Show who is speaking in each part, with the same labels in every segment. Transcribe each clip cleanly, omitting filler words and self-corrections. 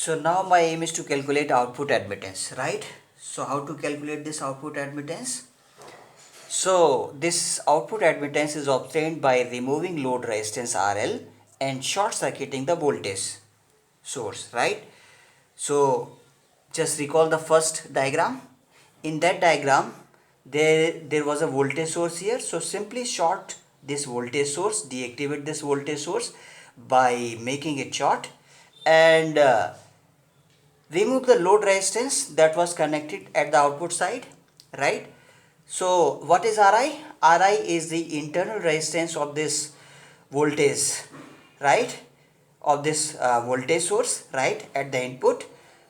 Speaker 1: So now my aim is to calculate output admittance, right? So how to calculate this output admittance? So this output admittance is obtained by removing load resistance RL and short circuiting the voltage source, right? So just recall the first diagram. In that diagram, there was a voltage source here. So simply short this voltage source, deactivate this voltage source by making it short, and remove the load resistance that was connected at the output side, right? So what is Ri? Ri is the internal resistance of this voltage, right? Of this voltage source, right, at the input.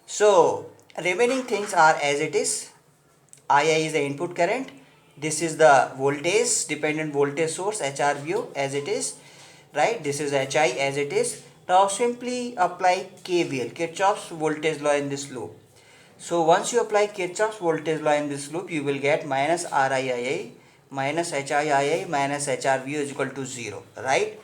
Speaker 1: So remaining things are as it is. Ii is the input current. This is the voltage, dependent voltage source, HRVO as it is, right? This is HI as it is. Now simply apply KVL, Kirchhoff's voltage law, in this loop. So once you apply Kirchhoff's voltage law in this loop, you will get minus RIIA minus HIIA minus HRVO is equal to 0, right?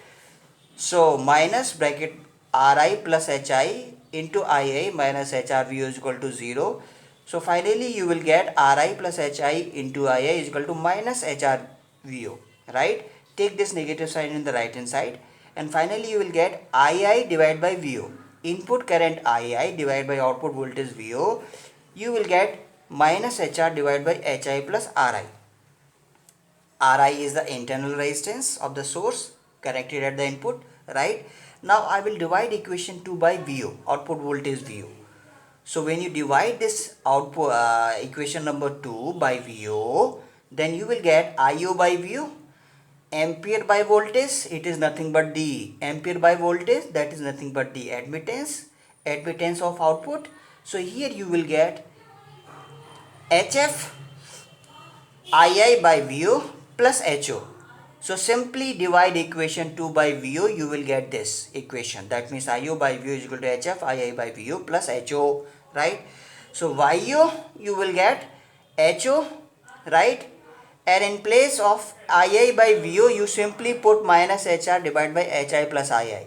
Speaker 1: So minus bracket Ri plus Hi into Ia minus HRVO is equal to 0. So finally you will get Ri plus Hi into Ia is equal to minus HRVO, right? Take this negative sign in the right hand side, and finally you will get Ii divided by VO. Input current Ii divided by output voltage VO. You will get minus HR divided by Hi plus Ri. Ri is the internal resistance of the source connected at the input, right? Now I will divide equation 2 by VO, output voltage VO. So when you divide this output equation number 2 by VO, then you will get IO by VO, ampere by voltage, it is nothing but the ampere by voltage, that is nothing but the admittance of output. So here you will get HF II by VO plus HO. So simply divide equation 2 by VO, you will get this equation. That means IO by VO is equal to HF II by VO plus HO, right? So YO you will get HO, right? And in place of II by VO, you simply put minus HR divided by HI plus RI,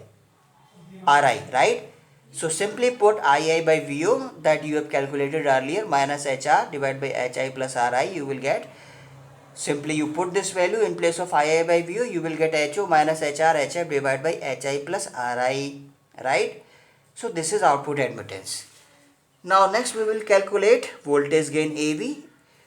Speaker 1: right? So simply put II by VO that you have calculated earlier minus HR divided by HI plus RI, you will get. Simply you put this value in place of Ii by VO, you will get HO minus HR HF divided by HI plus RI, right? So this is output admittance. Now next we will calculate voltage gain AV.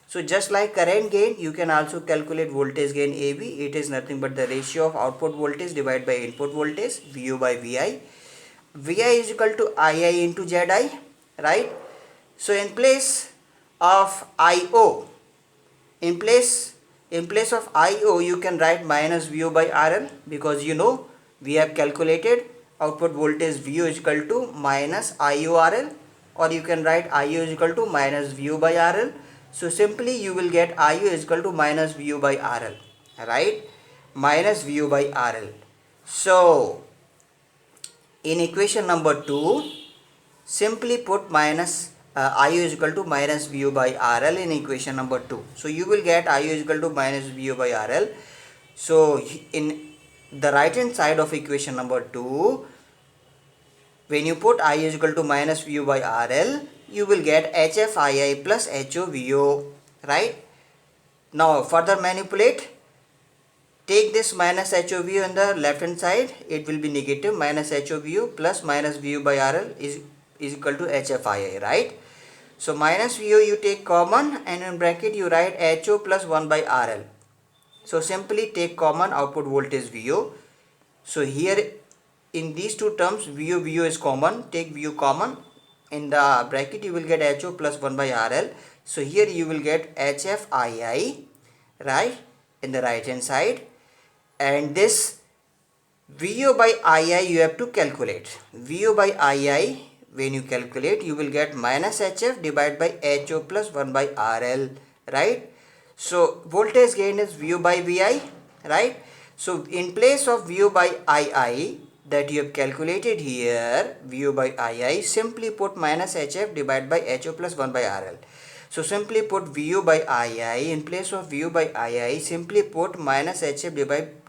Speaker 1: So just like current gain, you can also calculate voltage gain AV. It is nothing but the ratio of output voltage divided by input voltage, VO by VI. VI is equal to II into ZI, right? So in place of IO, in place of IO, you can write minus VO by RL, because you know we have calculated output voltage VO is equal to minus IORL, or you can write IO is equal to minus VO by RL. So simply you will get IO is equal to minus VO by RL, right? Minus VO by RL. So in equation number 2, simply put minus IO is equal to minus VO by RL in equation number 2. So you will get IO is equal to minus VO by RL. So in the right hand side of equation number 2, when you put IO is equal to minus VO by RL, you will get HFII plus HOVO, right? Now further manipulate. Take this minus HOVO on the left hand side, it will be negative. Minus HOVO plus minus VO by RL is equal to HFII, right? So minus VO you take common, and in bracket you write HO plus 1 by RL. So simply take common output voltage VO. So here in these two terms, VO is common. Take VO common. In the bracket you will get HO plus 1 by RL. So here you will get HFII, right, in the right hand side. And this VO by II you have to calculate. VO by II, when you calculate, you will get minus HF divided by HO plus 1 by RL, right? So voltage gain is VO by VI, right? So in place of VO by II that you have calculated here, VO by II, simply put minus HF divided by HO plus 1 by RL. So simply put VO by II in place of VO by II, simply put minus HF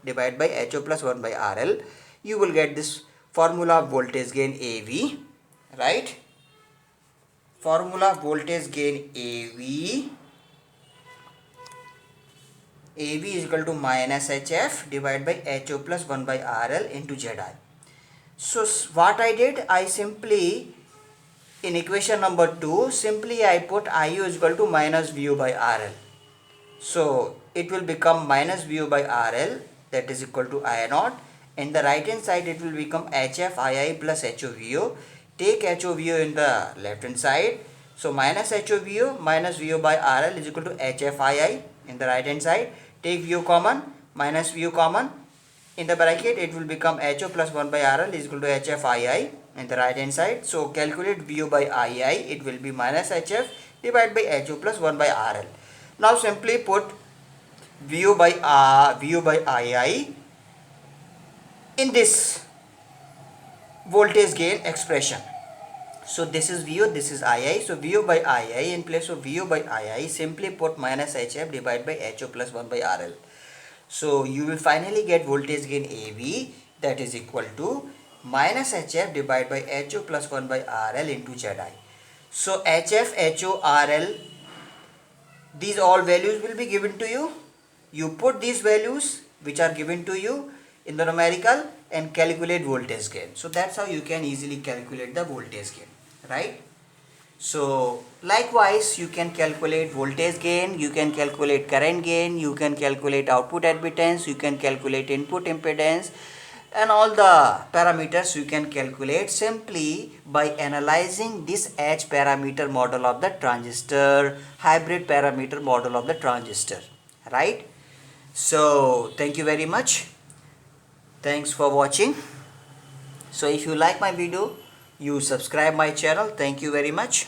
Speaker 1: divided by HO plus 1 by RL. You will get this formula of voltage gain AV, right? formula voltage gain AV is equal to minus HF divided by HO plus 1 by RL into ZI. So what I did, I simply, in equation number 2, simply I put IU is equal to minus VU by RL. So it will become minus VU by RL, that is equal to I naught. In the right hand side it will become HF II plus HOVU. Take HOVU in the left hand side. So minus HOVU minus VU by RL is equal to HF II in the right hand side. Take VU common, minus VU common. In the bracket it will become HO plus 1 by RL is equal to HF II in the right hand side. So calculate VU by II, it will be minus HF divided by HO plus 1 by RL. Now simply put VU by II in this voltage gain expression. So this is VU, this is II. So VU by II, in place of VU by II, simply put minus HF divided by HO plus 1 by RL. So you will finally get voltage gain AV, that is equal to minus HF divided by HO plus 1 by RL into ZI. So HF, HO, RL, these all values will be given to you. You put these values which are given to you in the numerical and calculate voltage gain. So that's how you can easily calculate the voltage gain, right? So likewise you can calculate voltage gain, you can calculate current gain, you can calculate output admittance, you can calculate input impedance, and all the parameters you can calculate simply by analyzing this H parameter model of the transistor, hybrid parameter model of the transistor, right? So thank you very much. Thanks for watching. So if you like my video, you subscribe my channel. Thank you very much.